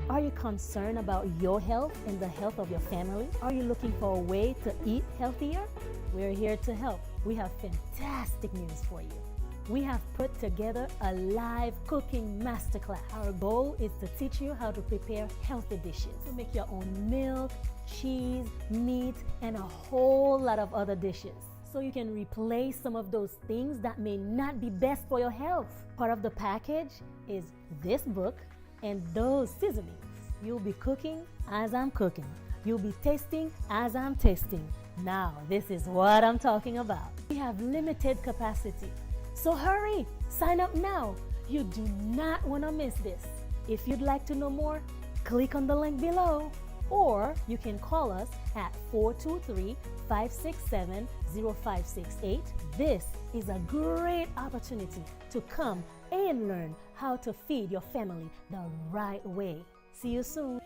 Are you concerned about your health and the health of your family? Are you looking for a way to eat healthier? We're here to help. We have fantastic news for you. We have put together a live cooking masterclass. Our goal is to teach you how to prepare healthy dishes, to make your own milk, cheese, meat, and a whole lot of other dishes, so you can replace some of those things that may not be best for your health. Part of the package is this book and those seasonings. You'll be cooking as I'm cooking. You'll be tasting as I'm tasting. Now, this is what I'm talking about. We have limited capacity, so hurry, sign up now. You do not want to miss this. If you'd like to know more, click on the link below, or you can call us at 423-567-0568. This is a great opportunity to come and learn how to feed your family the right way. See you soon.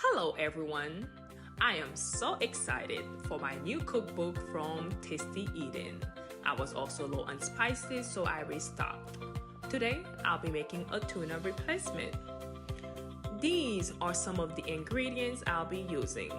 Hello everyone, I am so excited for my new cookbook from Tasty Eating. I was also low on spices, so I restocked. Today I'll be making a tuna replacement. These are some of the ingredients I'll be using.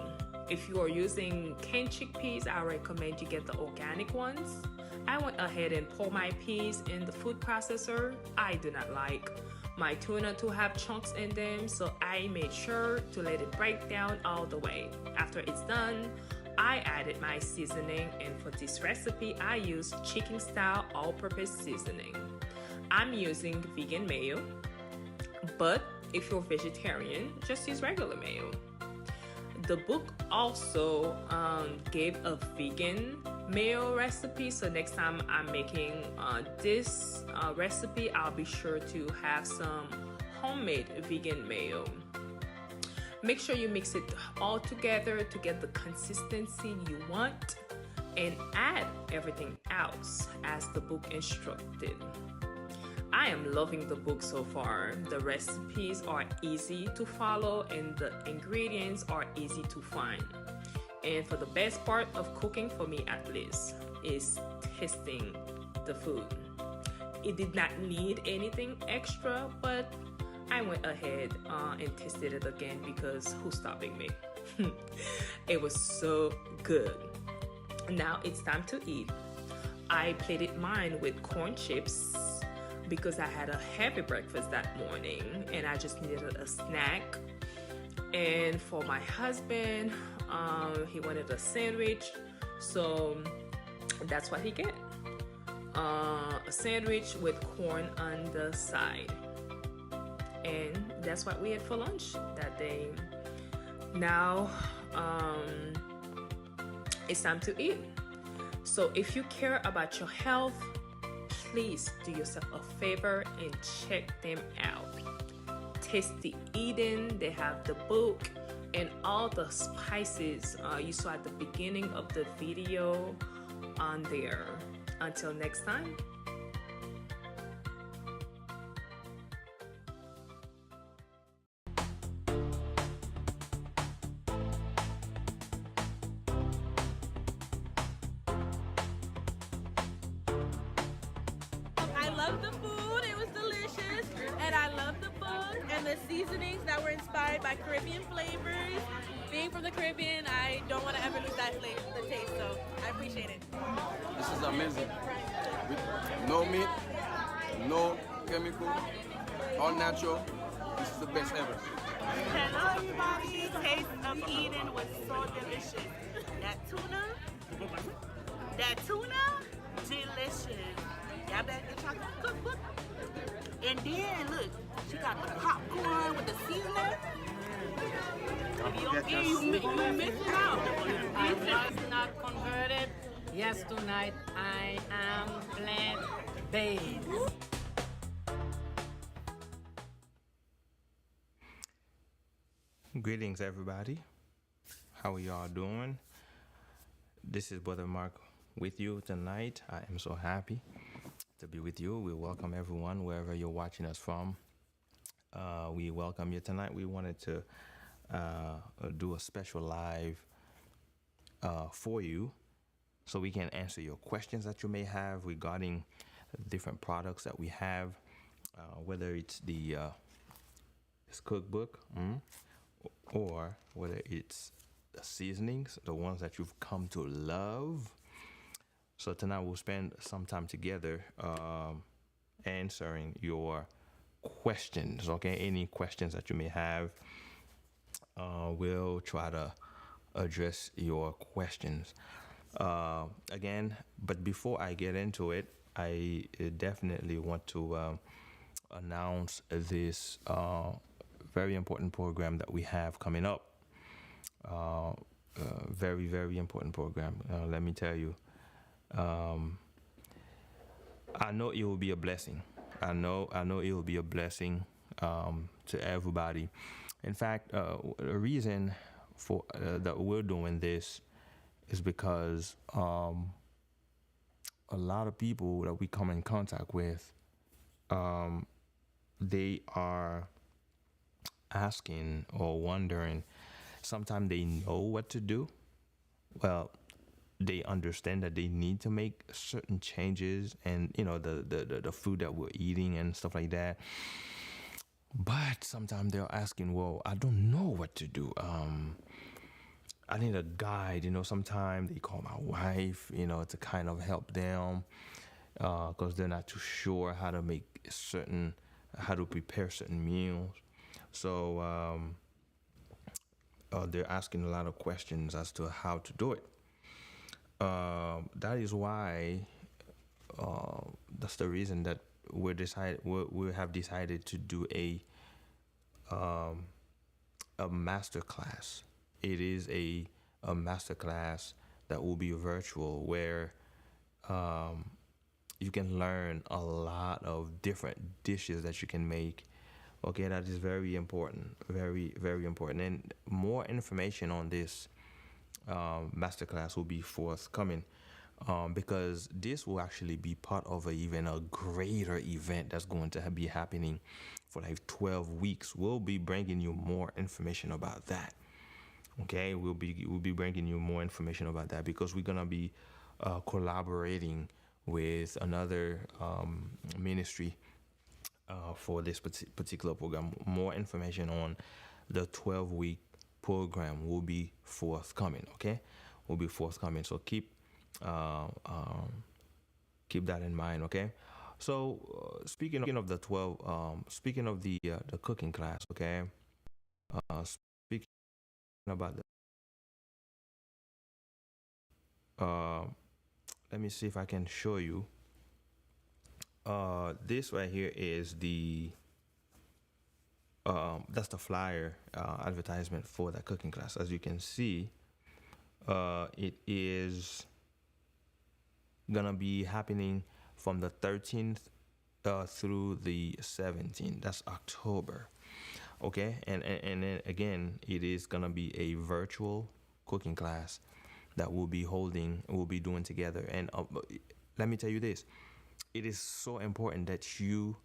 If you are using canned chickpeas, I recommend you get the organic ones. I went ahead and poured my peas in the food processor. I do not like my tuna to have chunks in them, so I made sure to let it break down all the way. After it's done, I added my seasoning, and for this recipe I used chicken style all-purpose seasoning. I'm using vegan mayo, but if you're vegetarian, just use regular mayo. The book also gave a vegan mayo recipe, so next time I'm making this recipe, I'll be sure to have some homemade vegan mayo. Make sure you mix it all together to get the consistency you want, and add everything else as the book instructed. I am loving the book so far. The recipes are easy to follow and the ingredients are easy to find. And for the best part of cooking, for me at least, is tasting the food. It did not need anything extra, but I went ahead and tasted it again because who's stopping me? It was so good. Now it's time to eat. I plated mine with corn chips because I had a heavy breakfast that morning and I just needed a snack. And for my husband, he wanted a sandwich, so that's what he get. A sandwich with corn on the side, and that's what we had for lunch that day. Now it's time to eat. So if you care about your health, please do yourself a favor and check them out. Tasty Eating, they have the book and all the spices you saw at the beginning of the video on there. Until next time. I love the food, it was delicious, and I love the book and the seasonings that were inspired by Caribbean flavors. Being from the Caribbean, I don't want to ever lose that flavor, the taste, so I appreciate it. This is amazing. With no meat, no chemical, all natural. This is the best ever. Hello, everybody. Taste of Eden was so delicious. That tuna, delicious. Y'all better get your cookbook. And then look, she got the popcorn with the seasoning. If you don't eat, you missing out. I was not converted. Yes, tonight I am plant-based. Greetings, everybody. How are y'all doing? This is Brother Mark with you tonight. I am so happy to be with you. We welcome everyone wherever you're watching us from. We welcome you tonight. We wanted to do a special live for you so we can answer your questions that you may have regarding different products that we have, whether it's this cookbook, or whether it's the seasonings, the ones that you've come to love. So tonight we'll spend some time together answering your questions, okay? Any questions that you may have, we'll try to address your questions. Again, but before I get into it, I definitely want to announce this very important program that we have coming up. Very, very important program. Let me tell you. I know it will be a blessing. I know it will be a blessing to everybody. In fact, the reason for that we're doing this is because a lot of people that we come in contact with, they are asking or wondering. Sometimes they know what to do. Well, they understand that they need to make certain changes, and the food that we're eating and stuff like that. But sometimes they're asking, well, I don't know what to do. I need a guide. Sometimes they call my wife, to kind of help them because they're not too sure how to prepare certain meals. So they're asking a lot of questions as to how to do it. That is why that's the reason that we have decided to do a master class. It is a master class that will be virtual, where you can learn a lot of different dishes that you can make. Okay, that is very important, very, very important. And more information on this masterclass will be forthcoming, because this will actually be part of even a greater event that's going to be happening for like 12 weeks. We'll be bringing you more information about that. Okay, we'll be bringing you more information about that, because we're gonna be collaborating with another ministry for this particular program. More information on the 12-week program will be forthcoming. Okay, will be forthcoming. So keep that in mind. Okay. So speaking of the 12, speaking of the cooking class. Okay. Speaking about let me see if I can show you. This right here is that's the flyer advertisement for that cooking class. As you can see, it is gonna be happening from the 13th through the 17th. That's October. Okay, and then again, it is gonna be a virtual cooking class that we'll be doing together. And let me tell you this: it is so important that you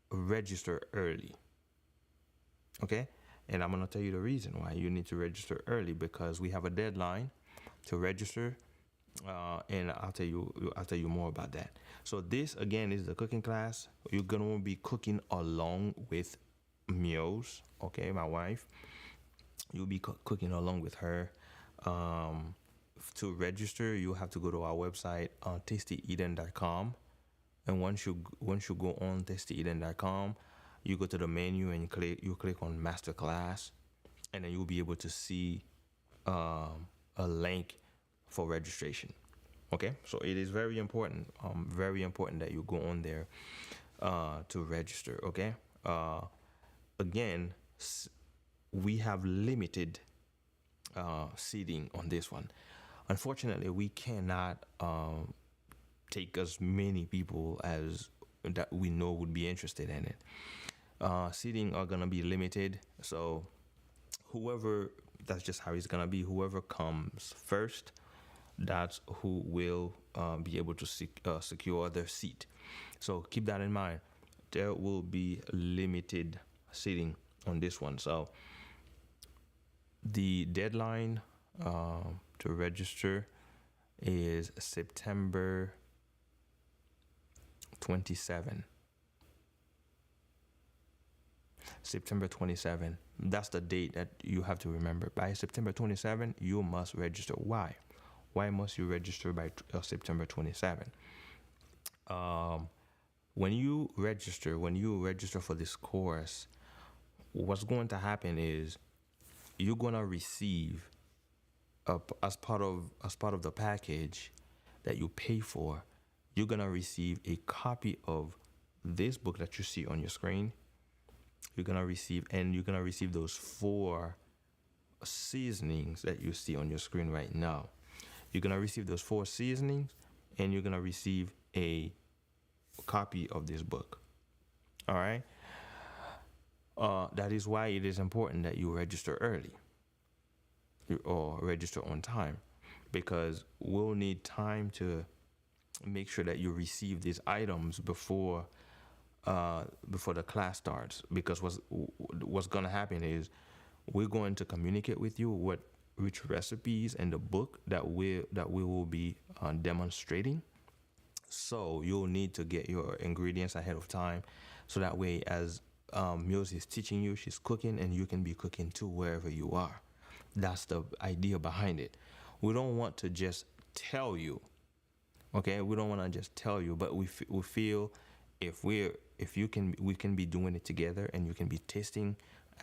register early. Okay, and I'm gonna tell you the reason why you need to register early, because we have a deadline to register, and I'll tell you more about that. So this again is the cooking class. You're gonna be cooking along with Meals, okay, my wife. You'll be cooking along with her. To register, you have to go to our website, tastyeden.com, and once you go on tastyeden.com, you go to the menu and you click on Masterclass, and then you'll be able to see a link for registration. Okay, so it is very important that you go on there to register. Okay, again, we have limited seating on this one. Unfortunately, we cannot take as many people as that we know would be interested in it. Seating are gonna be limited, so that's just how it's gonna be. Whoever comes first, that's who will be able to secure their seat. So keep that in mind. There will be limited seating on this one. So the deadline to register is September 27. September 27. That's the date that you have to remember. By September 27, you must register. Why? Why must you register by September 27? When you register for this course, what's going to happen is you're gonna receive as part of the package that you pay for, you're gonna receive a copy of this book that you see on your screen. You're gonna receive those 4 seasonings that you see on your screen right now. You're gonna receive those 4 seasonings, and you're gonna receive a copy of this book. All right. That is why it is important that you register early or register on time, because we'll need time to make sure that you receive these items before the class starts. Because what's going to happen is we're going to communicate with you which recipes and the book that we will be demonstrating. So you'll need to get your ingredients ahead of time, so that way as Muse is teaching you, she's cooking, and you can be cooking too wherever you are. That's the idea behind it. We don't want to just tell you, okay? We don't want to just tell you, but we feel we can be doing it together, and you can be tasting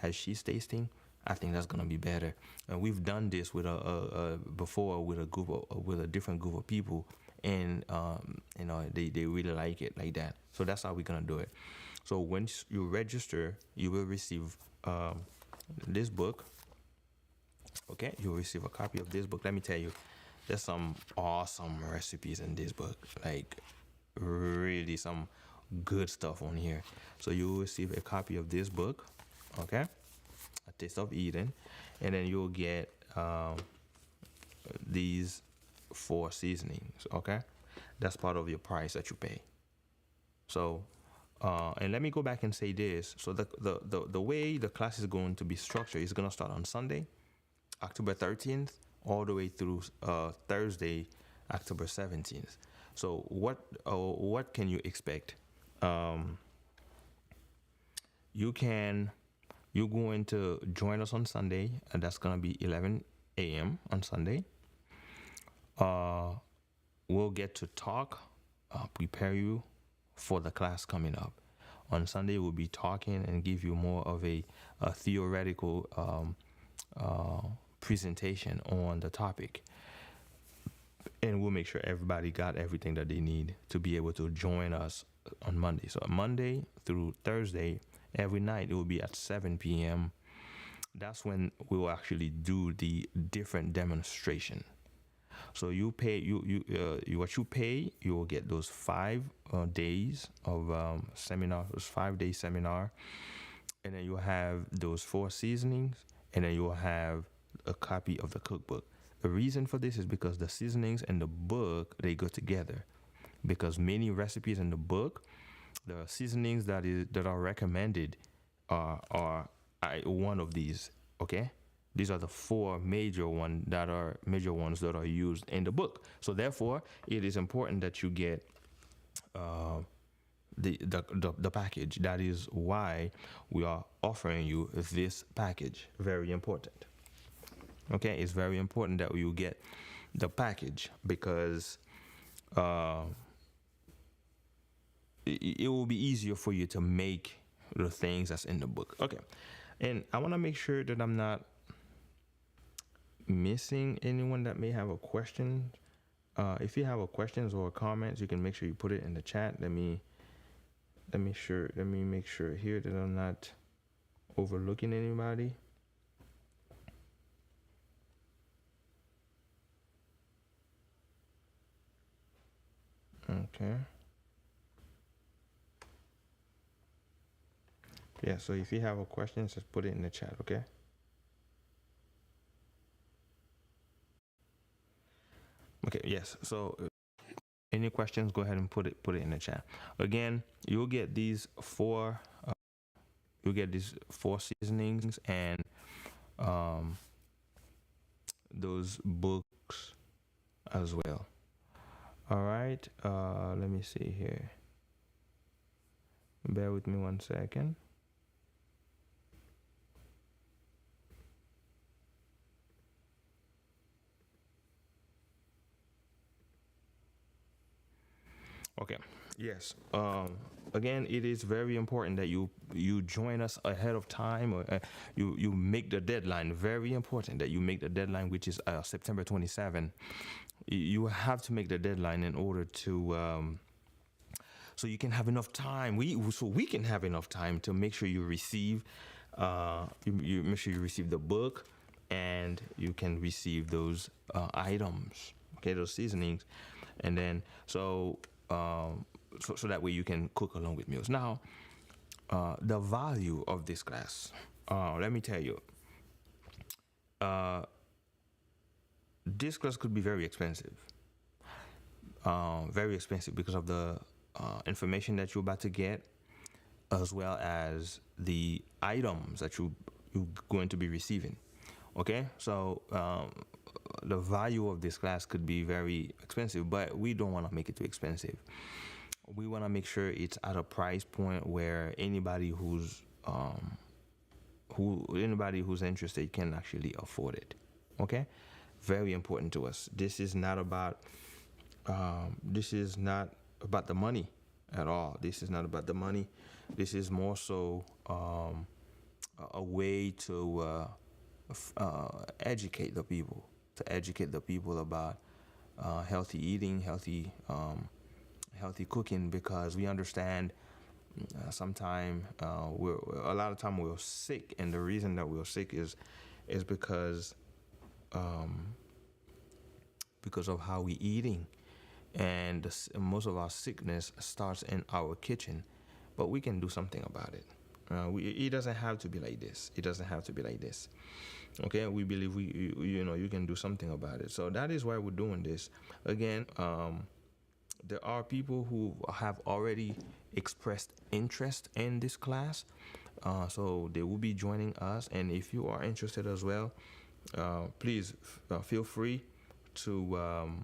as she's tasting. I think that's gonna be better. And we've done this with before with a different group of people, and they really like it like that. So that's how we're gonna do it. So once you register, you will receive this book. Okay, you'll receive a copy of this book. Let me tell you, there's some awesome recipes in this book, like really some good stuff on here. So you will receive a copy of this book, okay, A Taste of Eden, and then you'll get these 4 seasonings, okay? That's part of your price that you pay. So and let me go back and say this. So the way the class is going to be structured is going to start on Sunday, October 13th, all the way through Thursday, October 17th. So what can you expect? You're going to join us on Sunday, and that's going to be 11 a.m. on Sunday. We'll get to talk, prepare you for the class coming up. On Sunday, we'll be talking and give you more of a theoretical presentation on the topic. And we'll make sure everybody got everything that they need to be able to join us on Monday. So Monday through Thursday, every night it will be at 7 p.m. That's when we will actually do the different demonstration. So you pay what you pay, you will get those 5 days of seminar, those 5-day seminar, and then you'll have those 4 seasonings, and then you'll have a copy of the cookbook. The reason for this is because the seasonings and the book, they go together. Because many recipes in the book, the seasonings that are recommended are one of these. Okay, these are the 4 major ones that are used in the book. So therefore, it is important that you get the package. That is why we are offering you this package. Very important. Okay, it's very important that you get the package, because it will be easier for you to make the things that's in the book. Okay, and I want to make sure that I'm not missing anyone that may have a question. If you have a questions or comments, you can make sure you put it in the chat. Let me make sure here that I'm not overlooking anybody. Okay. Yeah, so if you have a question, just put it in the chat, okay? Okay, yes. So any questions, go ahead and put it in the chat. Again, you'll get these four seasonings and those books as well. All right, let me see here. Bear with me 1 second. Okay. Yes. Again, it is very important that you join us ahead of time, or you make the deadline. Very important that you make the deadline, which is September 27. You have to make the deadline in order to so you can have enough time. We can have enough time to make sure you receive you make sure you receive the book, and you can receive those items. Okay, those seasonings, and then so that way you can cook along with meals. Now, the value of this class, let me tell you, this class could be very expensive because of the information that you're about to get, as well as the items that you're going to be receiving. Okay, so the value of this class could be very expensive, but we don't want to make it too expensive. We want to make sure it's at a price point where anybody who's interested can actually afford it. Okay, very important to us. This is not about the money at all. This is not about the money. This is more so a way to educate the people about healthy eating, healthy cooking, because we understand a lot of time we're sick, and the reason that we're sick is because of how we eating, and most of our sickness starts in our kitchen, but we can do something about it. It doesn't have to be like this. Okay, we believe you can do something about it. So that is why we're doing this. Again, there are people who have already expressed interest in this class, so they will be joining us. And if you are interested as well, please feel free to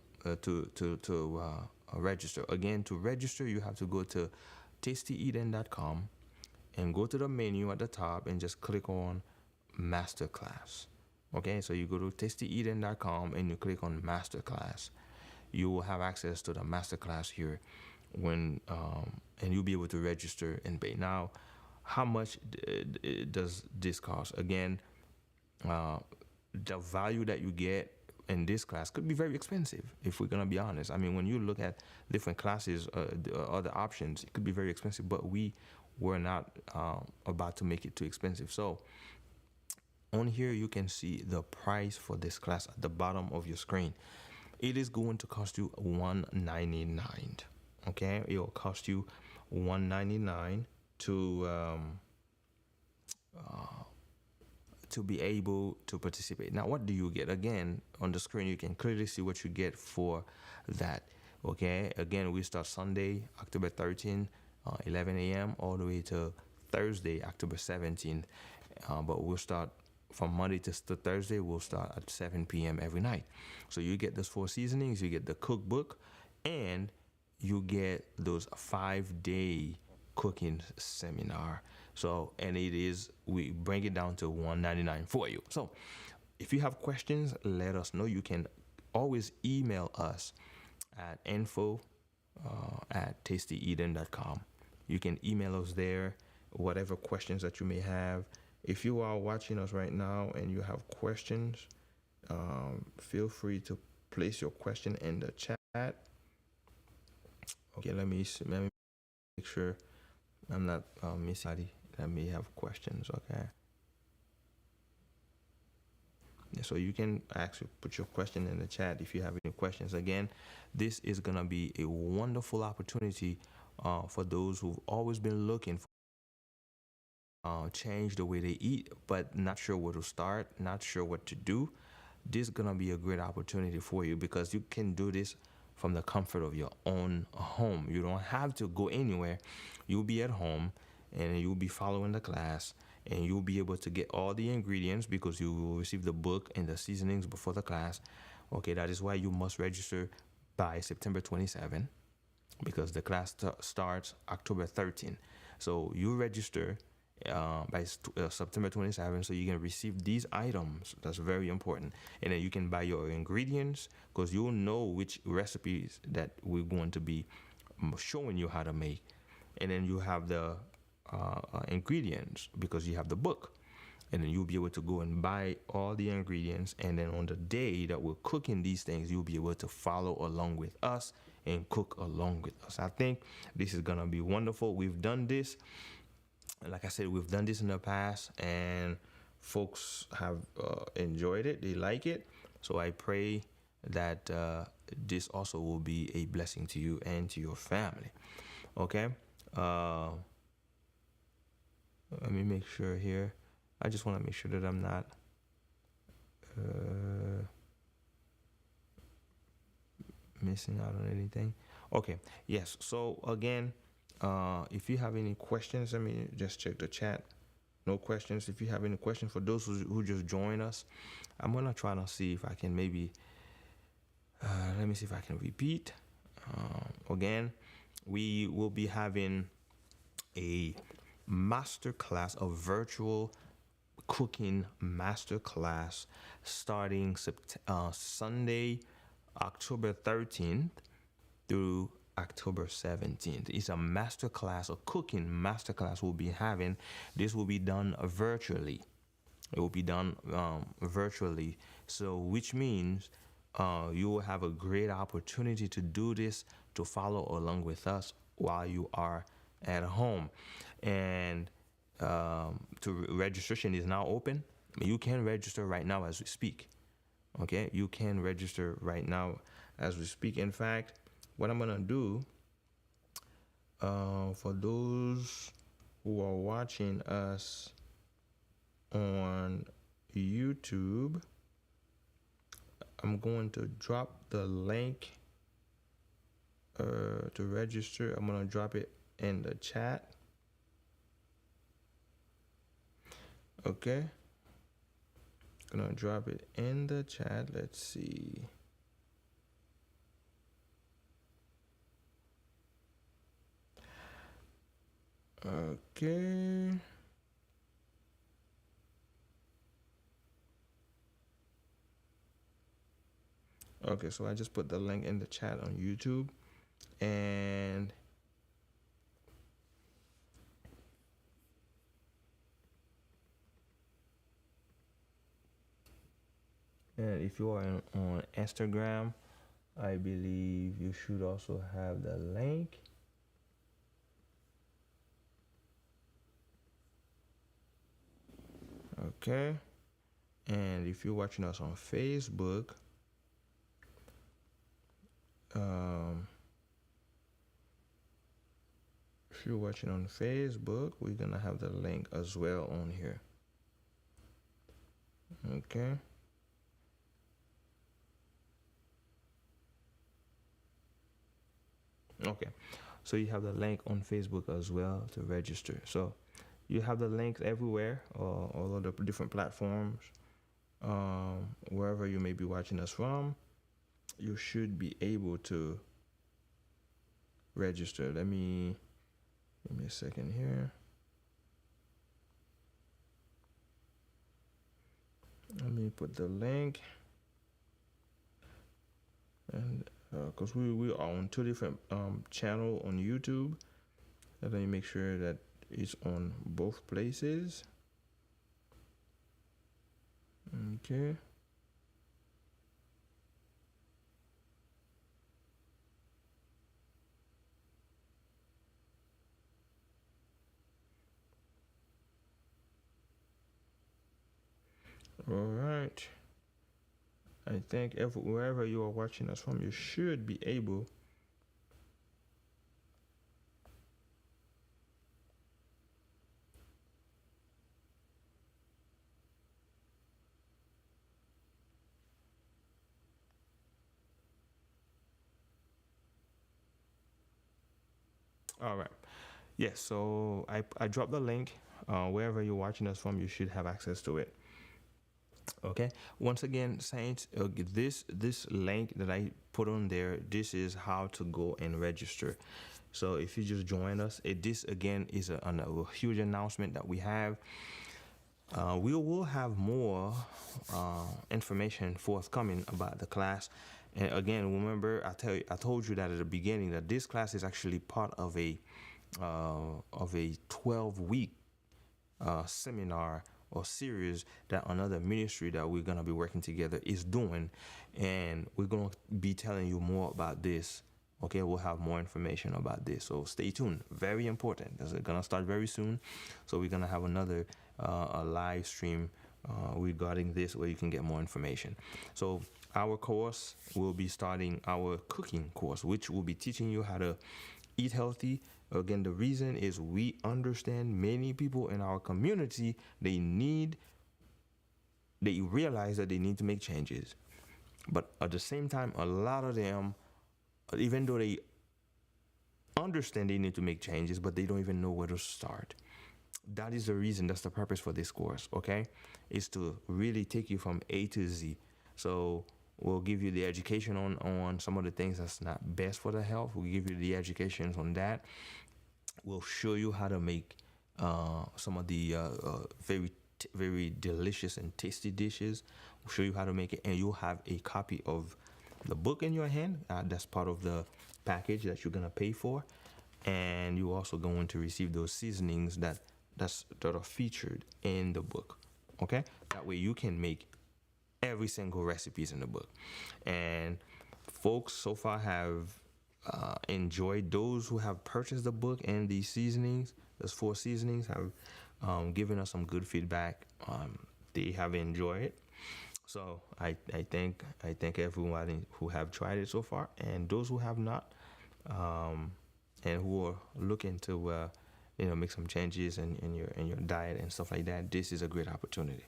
register. Again, to register, you have to go to tastyeden.com and go to the menu at the top and just click on Masterclass. Okay, so you go to tastyeden.com and you click on Masterclass. You will have access to the Masterclass here and you'll be able to register and pay. Now, how much does this cost? Again, the value that you get in this class could be very expensive, if we're gonna be honest. I mean, when you look at different classes, the other options, it could be very expensive, but we were not about to make it too expensive. So on here, you can see the price for this class at the bottom of your screen. It is going to cost you $199. Okay, it will cost you $199 to be able to participate. Now, what do you get? Again, on the screen, you can clearly see what you get for that. Okay, again, we start Sunday, October 13th, 11 a.m. all the way to Thursday, October 17th. But we'll start from Monday to Thursday. We'll start at 7 p.m. every night. So you get those 4 seasonings, you get the cookbook, and you get those 5-day cooking seminar. So, and we bring it down to $199 for you. So if you have questions, let us know. You can always email us at info@tastyeden.com. You can email us there, whatever questions that you may have. If you are watching us right now and you have questions, feel free to place your question in the chat. Okay, let me make sure I'm not missing anybody that may have questions. Okay. So you can actually put your question in the chat if you have any questions. Again, this is going to be a wonderful opportunity for those who've always been looking for change the way they eat, but not sure where to start, not sure what to do. This is going to be a great opportunity for you because you can do this from the comfort of your own home. You don't have to go anywhere. You'll be at home and you'll be following the class, and you'll be able to get all the ingredients because you will receive the book and the seasonings before the class. Okay, that is why you must register by September 27 because the class starts October 13. So you register by September 27 so you can receive these items. That's very important. And then you can buy your ingredients because you'll know which recipes that we're going to be showing you how to make. And then you have the ingredients because you have the book, and then you'll be able to go and buy all the ingredients, and then on the day that we're cooking these things, you'll be able to follow along with us and cook along with us. I think this is gonna be wonderful. We've done this, like I said, we've done this in the past, and folks have enjoyed it. They like it. So I pray that this also will be a blessing to you and to your family. Okay. Let me make sure here. I just want to make sure that I'm not missing out on anything. Okay. Yes. So again, if you have any questions, let me just check the chat. No questions. If you have any questions for those who just joined us, I'm going to try to see if I can maybe, let me see if I can repeat. Again, we will be having a masterclass, a virtual cooking masterclass starting Sunday, October 13th through October 17th. It's a masterclass, a cooking masterclass we'll be having. This will be done virtually. It will be done virtually. So which means you will have a great opportunity to do this, to follow along with us while you are at home. And registration is now open. You can register right now as we speak. Okay, you can register right now as we speak. In fact, what I'm gonna do for those who are watching us on YouTube, I'm going to drop the link to register. I'm gonna drop it in the chat. Okay, gonna drop it in the chat. Let's see. Okay. Okay, so I just put the link in the chat on YouTube, and if you are on Instagram, I believe you should also have the link. Okay. And if you're watching us on Facebook, if you're watching on Facebook, we're gonna have the link as well on here. Okay. Okay, so you have the link on Facebook as well to register. So you have the links everywhere, all of the different platforms, wherever you may be watching us from. You should be able to register. Give me a second here. Let me put the link, and because we are on two different channel on YouTube, let me make sure that it's on both places. Okay. All right. I think wherever you are watching us from, you should be able All right. Yes, so I dropped the link. Wherever you're watching us from, you should have access to it. Okay. Once again, Saints, this link that I put on there, this is how to go and register. So if you just join us, this again is a huge announcement that we have. We will have more information forthcoming about the class. And again, remember, I told you that at the beginning that this class is actually part of a 12-week seminar or series that another ministry that we're gonna be working together is doing, and we're gonna be telling you more about this. Okay, we'll have more information about this, so stay tuned. Very important. This is gonna start very soon, so we're gonna have another a live stream regarding this where you can get more information. So our course will be starting our cooking course, which will be teaching you how to eat healthy. Again, the reason is we understand many people in our community, they realize that they need to make changes. But at the same time, a lot of them, even though they understand they need to make changes, but they don't even know where to start. That is the reason, that's the purpose for this course, okay? Is to really take you from A to Z. So we'll give you the education on some of the things that's not best for the health. We'll give you the education on that. We'll show you how to make some of the very delicious and tasty dishes. We'll show you how to make it, and you'll have a copy of the book in your hand. That's part of the package that you're gonna pay for, and you're also going to receive those seasonings that are featured in the book. Okay, that way you can make every single recipes in the book. And folks so far have enjoyed. Those who have purchased the book and these seasonings, those 4 seasonings, have given us some good feedback. They have enjoyed it. So I thank everyone who have tried it so far, and those who have not, and who are looking to make some changes in your diet and stuff like that. This is a great opportunity.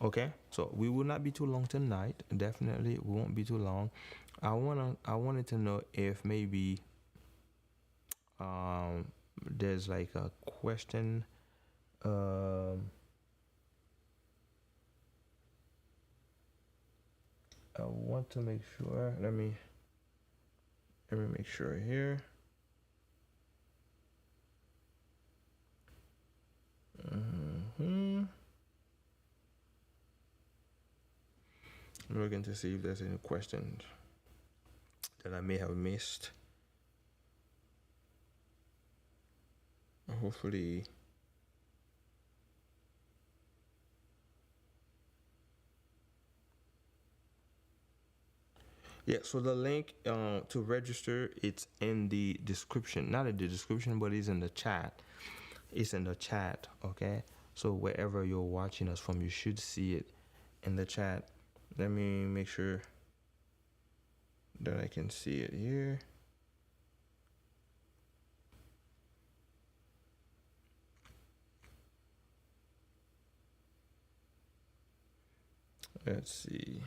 Okay, so we will not be too long tonight. Definitely, we won't be too long. I wanted to know if maybe there's like a question. I want to make sure. Let me make sure here. I'm looking to see if there's any questions that I may have missed. Hopefully. Yeah, so the link to register, it's in the description. Not in the description, but it's in the chat. It's in the chat, okay? So wherever you're watching us from, you should see it in the chat. Let me make sure that I can see it here. Let's see.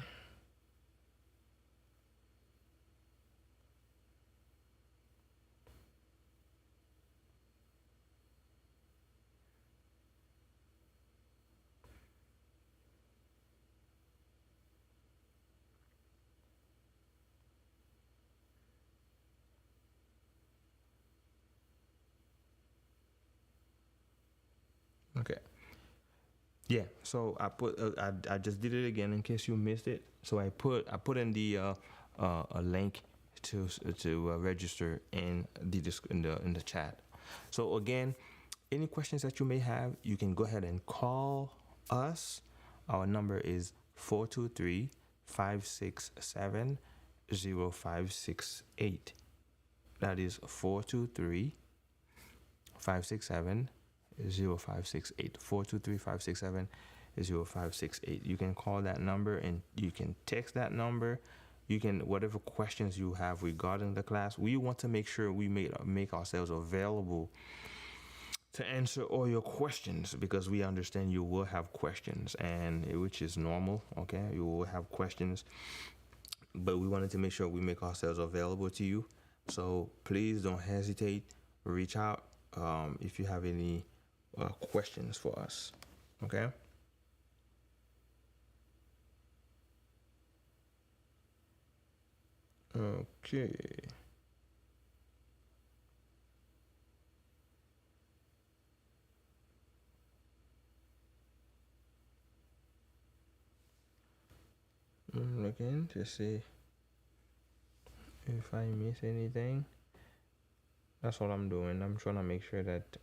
Okay. Yeah. So I put I just did it again in case you missed it. So I put in the a link to register in the chat. So again, any questions that you may have, you can go ahead and call us. Our number is 423-567-0568. That is 423-567-0568. 423-567-0568. You can call that number and you can text that number. You can, whatever questions you have regarding the class, we want to make sure we make ourselves available to answer all your questions, because we understand you will have questions, and which is normal. Okay, you will have questions, but we wanted to make sure we make ourselves available to you. So please don't hesitate, reach out if you have any questions for us. Okay. Okay. I'm looking to see if I miss anything. That's what I'm doing. I'm trying to make sure that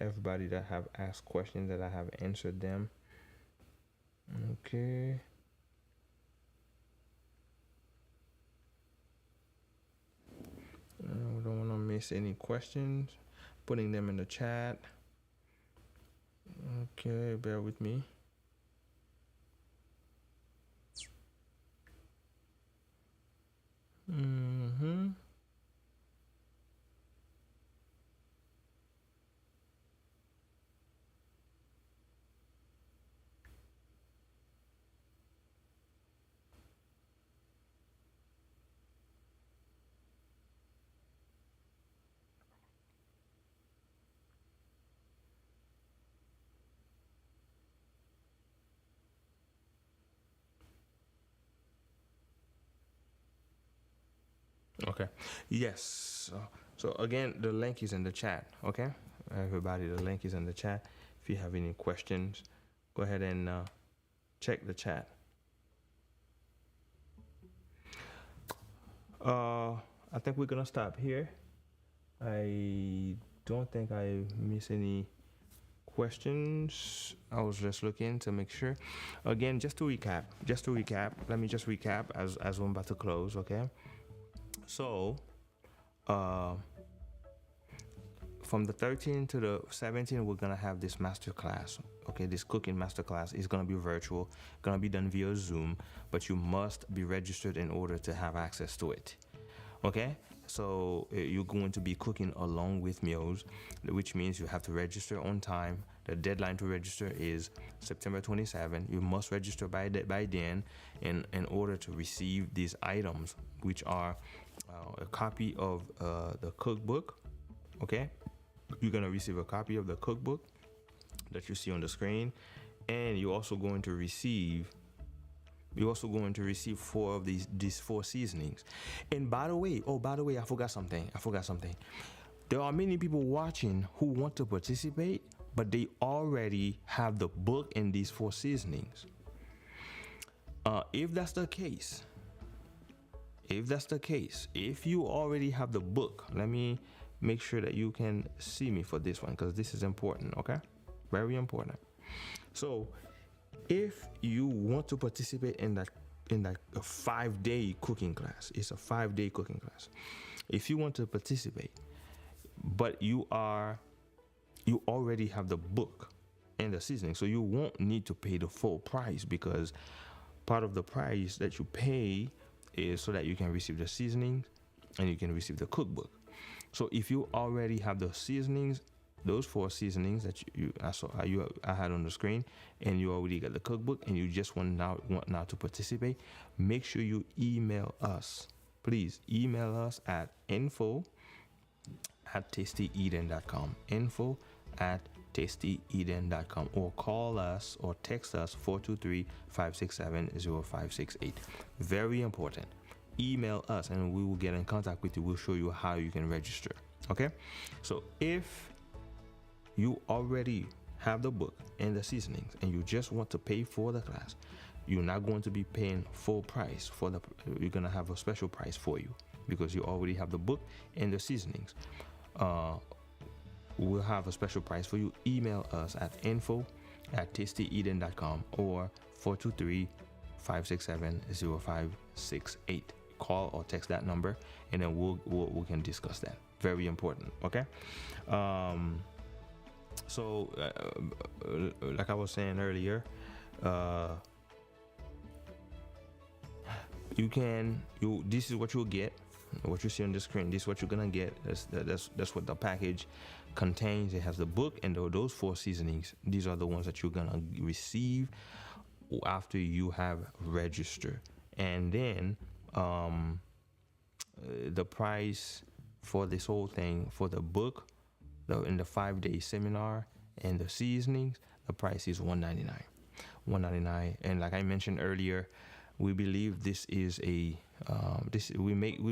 everybody that have asked questions, that I have answered them. Okay. I don't want to miss any questions. Putting them in the chat. Okay, bear with me. Okay. Yes. So again, the link is in the chat. Okay, everybody, the link is in the chat. If you have any questions, go ahead and check the chat. I think we're gonna stop here. I don't think I miss any questions. I was just looking to make sure. Again, just to recap. Let me just recap as we're about to close. Okay. So, from the 13th to the 17th, we're gonna have this master class. Okay, this cooking master class is gonna be virtual, gonna be done via Zoom, but you must be registered in order to have access to it. Okay, so you're going to be cooking along with meals, which means you have to register on time. The deadline to register is September 27. You must register by then in order to receive these items, which are a copy of the cookbook. Okay, you're gonna receive a copy of the cookbook that you see on the screen, and you're also going to receive 4 of these 4 seasonings. And by the way, I forgot something. There are many people watching who want to participate, but they already have the book and these 4 seasonings. If that's the case, if you already have the book, let me make sure that you can see me for this one, because this is important. Okay, very important. So if you want to participate in that 5-day cooking class, it's a 5-day cooking class. If you want to participate, but you already have the book and the seasoning, so you won't need to pay the full price, because part of the price that you pay is so that you can receive the seasonings and you can receive the cookbook. So if you already have the seasonings, those 4 seasonings that I had on the screen, and you already got the cookbook, and you just want now to participate, make sure you email us. Please email us at info@tastyeden.com, info@tastyeden.com, or call us or text us 423-567-0568. Very important. Email us and we will get in contact with you. We'll show you how you can register. Okay, so if you already have the book and the seasonings and you just want to pay for the class, you're not going to be paying full price you're going to have a special price for you, because you already have the book and the seasonings. we'll have a special price for you. Email us at info@tastyeden.com or 423-567-0568. Call or text that number, and then we can discuss that. Very important. Okay. So like I was saying earlier, this is what you'll get. What you see on the screen, this is what you're gonna get. That's what the package contains. It has the book and those 4 seasonings. These are the ones that you're gonna receive after you have registered. And then the price for this whole thing, for the book, in the 5-day seminar and the seasonings, the price is $199. And like I mentioned earlier, we believe this is we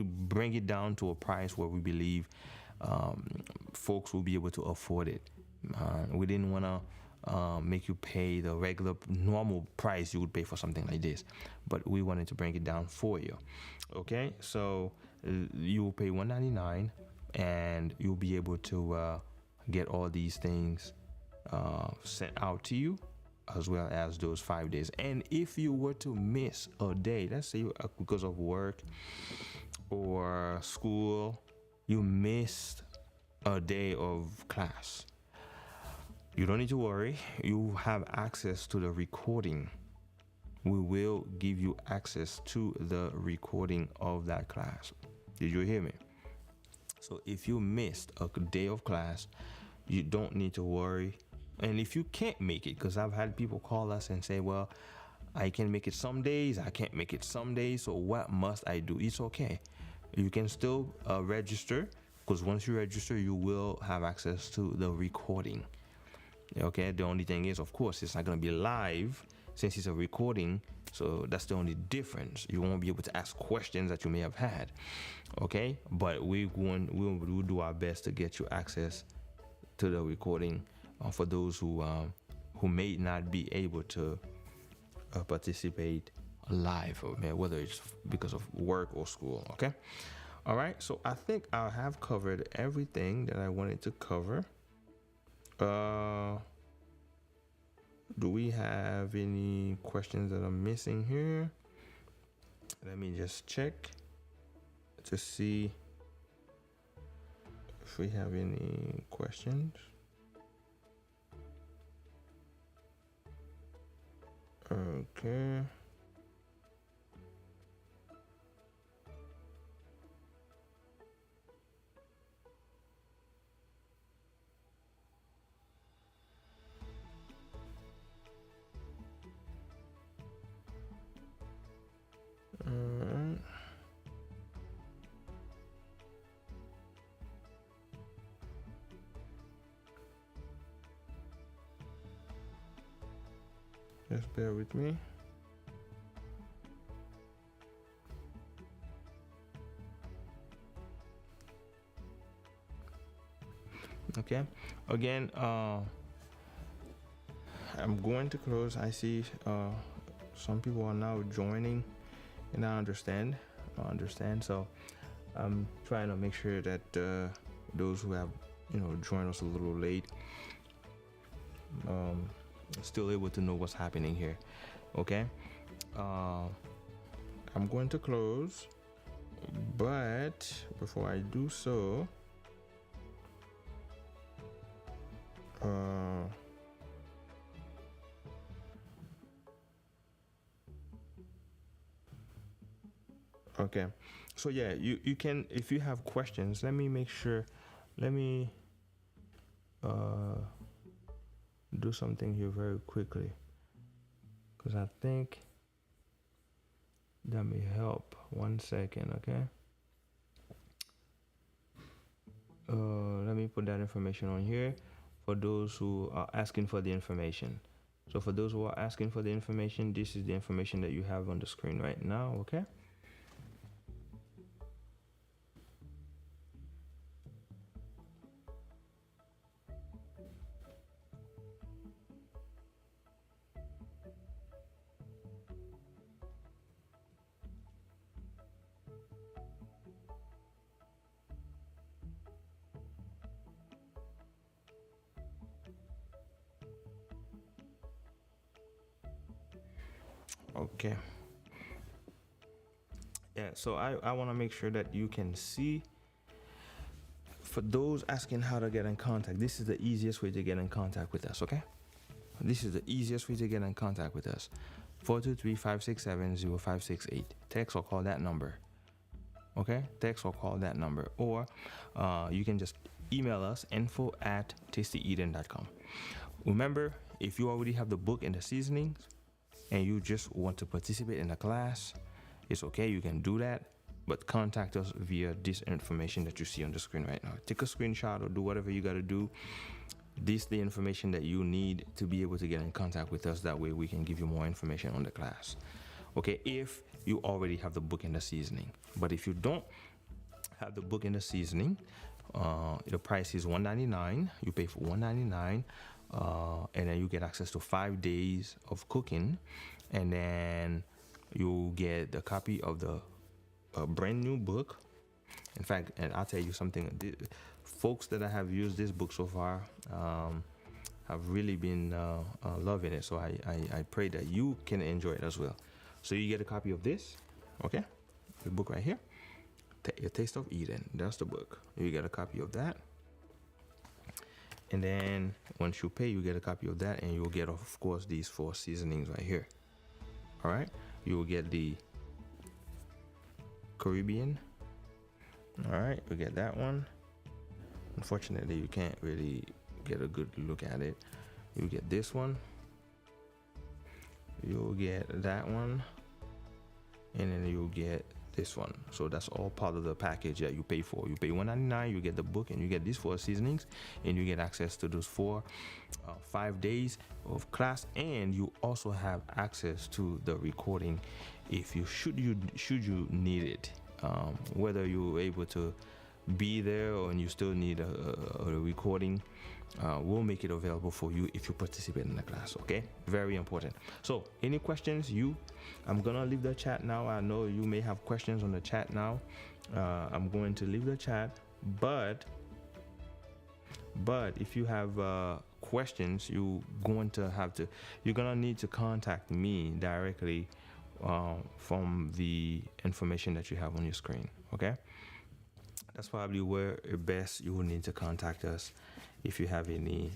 bring it down to a price where we believe folks will be able to afford it. We didn't want to make you pay the regular normal price you would pay for something like this, but we wanted to bring it down for you. Okay, so you will pay $199, and you'll be able to get all these things sent out to you, as well as those 5 days. And if you were to miss a day, let's say because of work or school, you missed a day of class, you don't need to worry. You have access to the recording. We will give you access to the recording of that class. Did you hear me? So if you missed a day of class, you don't need to worry. And if you can't make it, because I've had people call us and say, well, I can make it some days, I can't make it some days, so what must I do? It's okay. You can still register, because once you register, you will have access to the recording. Okay, the only thing is, of course, it's not going to be live since it's a recording, so that's the only difference. You won't be able to ask questions that you may have had. Okay, but we'll do our best to get you access to the recording for those who may not be able to participate live, whether it's because of work or school. Okay, all right. So I think I have covered everything that I wanted to cover. Do we have any questions that I'm missing here? Let me just check to see if we have any questions. Okay. Just bear with me. Okay. Again, I'm going to close. I see some people are now joining, and I understand. So I'm trying to make sure that those who have joined us a little late still able to know what's happening here. Okay. I'm going to close, but before I do so, okay, so yeah, you can, if you have questions, let me do something here very quickly, because I think that may help. 1 second. Okay, let me put that information on here for those who are asking for the information. So for those who are asking for the information, this is the information that you have on the screen right now. Okay. Okay. Yeah, so I want to make sure that you can see. For those asking how to get in contact, this is the easiest way to get in contact with us, okay? This is the easiest way to get in contact with us. 423-567-0568. Text or call that number. Okay? Text or call that number. Or you can just email us, info@tastyeden.com. Remember, if you already have the book and the seasonings and you just want to participate in the class, it's okay, you can do that. But contact us via this information that you see on the screen right now. Take a screenshot or do whatever you got to do. This is the information that you need to be able to get in contact with us. That way we can give you more information on the class. Okay, if you already have the book and the seasoning. But if you don't have the book and the seasoning, the price is $199. You pay for $199, and then you get access to 5 days of cooking, and then you get a copy of the brand new book. In fact, and I'll tell you something, folks that I have used this book so far have really been loving it. So I pray that you can enjoy it as well. So you get a copy of this, okay? The book right here, A Taste of Eden. That's the book. You get a copy of that. And then once you pay, you get a copy of that, and you'll get, of course, these 4 seasonings right here. All right? You will get the Caribbean. All right, you get that one. Unfortunately, you can't really get a good look at it. You get this one. You'll get that one, and then you'll get this one. So that's all part of the package that you pay for. You pay $199, you get the book, and you get these 4 seasonings, and you get access to those 5 days of class, and you also have access to the recording if you should you need it. Whether you're able to be there or you still need a recording, we'll make it available for you if you participate in the class. Okay, very important. So any questions, I'm gonna leave the chat now. I know you may have questions on the chat now. I'm going to leave the chat, but if you have questions, you're gonna need to contact me directly from the information that you have on your screen. Okay, that's probably where best you will need to contact us if you have any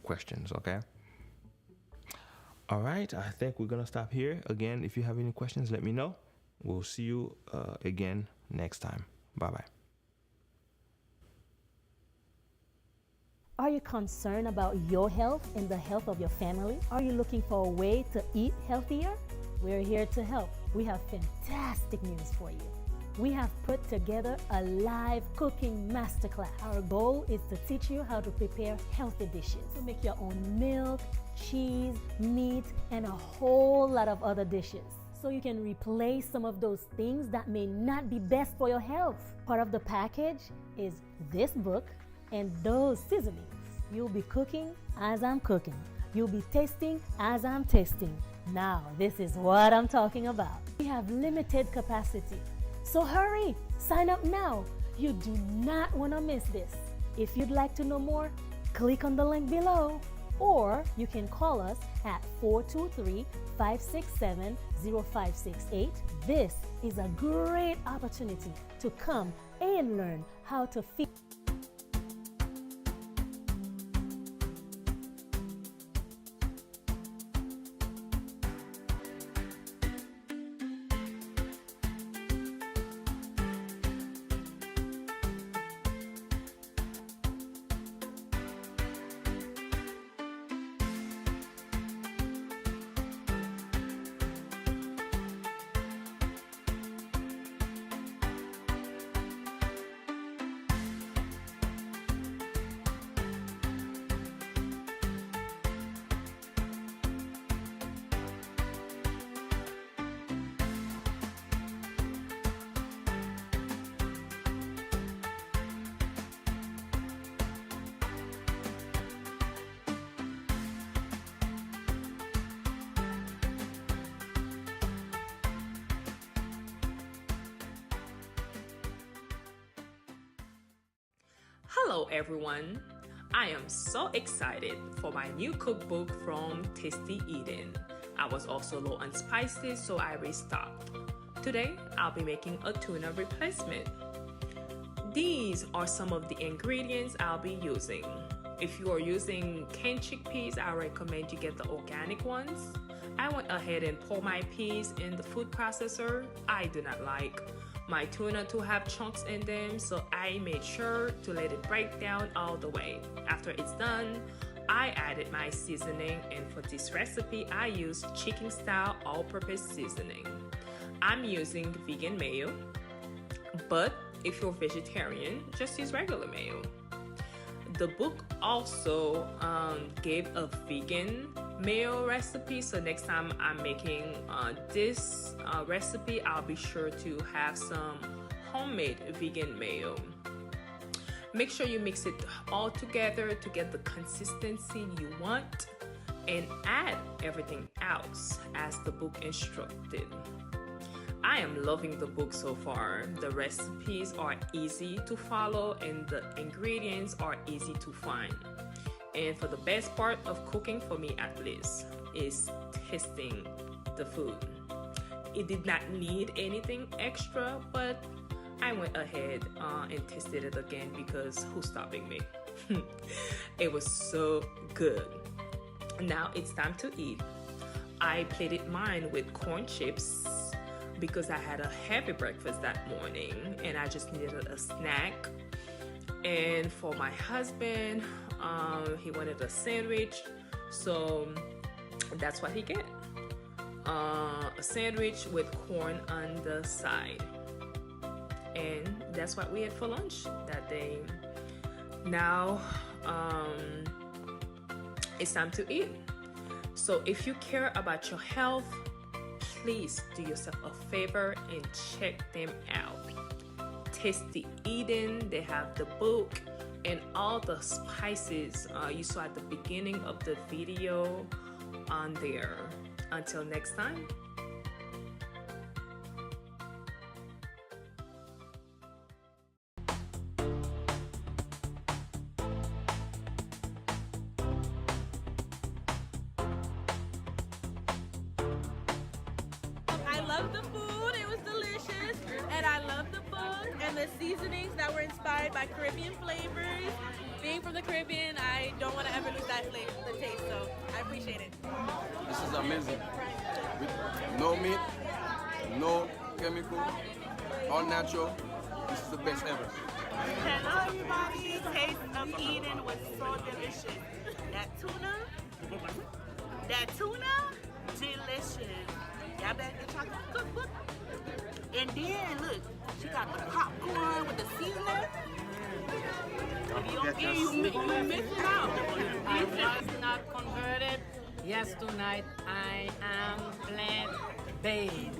questions. Okay, all right, I think we're gonna stop here. Again, if you have any questions, let me know. We'll see you again next time. Bye bye. Are you concerned about your health and the health of your family? Are you looking for a way to eat healthier? We're here to help. We have fantastic news for you. We have put together a live cooking masterclass. Our goal is to teach you how to prepare healthy dishes, to make your own milk, cheese, meat, and a whole lot of other dishes, so you can replace some of those things that may not be best for your health. Part of the package is this book and those seasonings. You'll be cooking as I'm cooking. You'll be tasting as I'm tasting. Now, this is what I'm talking about. We have limited capacity, so hurry, sign up now. You do not want to miss this. If you'd like to know more, click on the link below, or you can call us at 423-567-0568. This is a great opportunity to come and learn how to feed. Hello everyone, I am so excited for my new cookbook from Tasty Eden. I I was also low on spices, so I restocked. Today, I'll be making a tuna replacement. These are some of the ingredients I'll be using. If you are using canned chickpeas, I recommend you get the organic ones. I went ahead and poured my peas in the food processor. I do not like my tuna to have chunks in them, so I made sure to let it break down all the way. After it's done, I added my seasoning, and for this recipe, I used chicken style all-purpose seasoning. I'm using vegan mayo, but if you're vegetarian, just use regular mayo. The book also gave a vegan mayo recipe, so next time I'm making this recipe, I'll be sure to have some homemade vegan mayo. Make sure you mix it all together to get the consistency you want, and add everything else as the book instructed. I am loving the book so far. The recipes are easy to follow and the ingredients are easy to find. And for the best part of cooking, for me at least, is tasting the food. It did not need anything extra, but I went ahead and tasted it again because who's stopping me? It was so good. Now it's time to eat. I plated mine with corn chips because I had a heavy breakfast that morning and I just needed a snack. And for my husband, he wanted a sandwich, so that's what he get. A sandwich with corn on the side. And that's what we had for lunch that day. Now, it's time to eat. So if you care about your health, please do yourself a favor and check them out. Tasty Eden, they have the book and all the spices you saw at the beginning of the video on there. Until next time. I love the food, it was delicious, and I love the book and the seasonings that were inspired by Caribbean flavors. Being from the Caribbean, I don't want to ever lose that flavor, the taste, so I appreciate it. This is amazing. With no meat, no chemical, all natural. This is the best ever. Hello everybody, Taste of Eden was so delicious. That tuna, delicious. Y'all better get y'all cookbook. And then look, she got the popcorn with the seasoning. If you don't get you missing out. I was not converted. Yes, tonight I am plant-based.